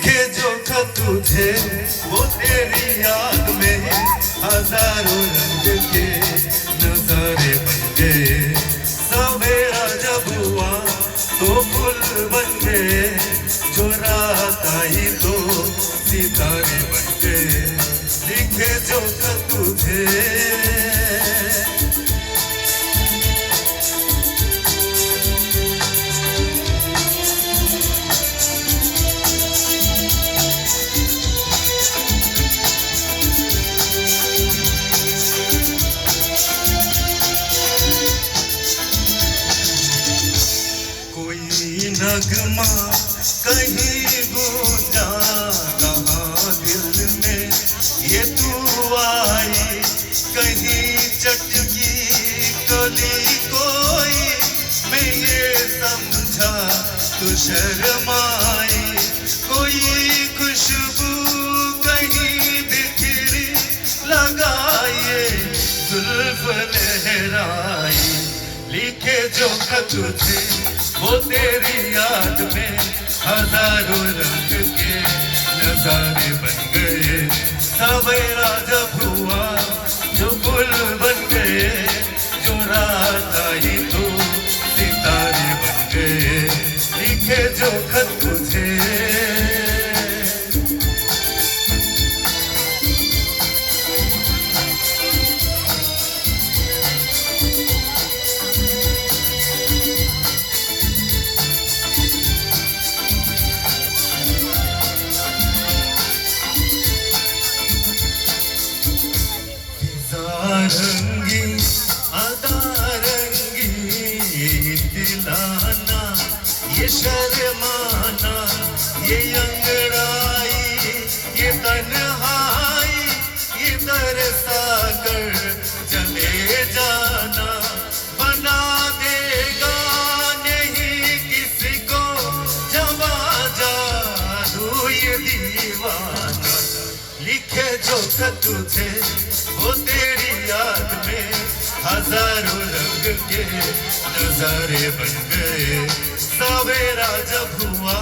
लिखे जो खत तुझे वो तेरी याद में हजारों रंग के नजारे बन गए। सवेरा जब हुआ तो फूल बन गए, जो रात आई तो सितारे बन गए। लिखे जो खत तुझे नगमा कहीं गूंजा कहाँ दिल में ये तू आई, कहीं चटकी कली कोई मैं ये समझा तू शर्माई। कोई खुशबू कहीं बिखरी लगाए जुल्फ लहराई। लिखे जो खत तुझे वो तेरी याद में हजारों रंग के नजारे बन गए। सवेरा जब हुआ जो फूल बन गए, जो रात आई तो सितारे बन गए। लिखे जो खत तुझे रंगी अदारंगी दिलाना, ये शर्माना, ये अंगड़ाई, ये तन्हाई, ये तरसा कर चले जाना। बना देगा नहीं किसी को जवा जादू ये दीवाना। लिखे जो खत तुझे वो तेरी याद में हजारों रंग के नजारे बन गए। सवेरा जब हुआ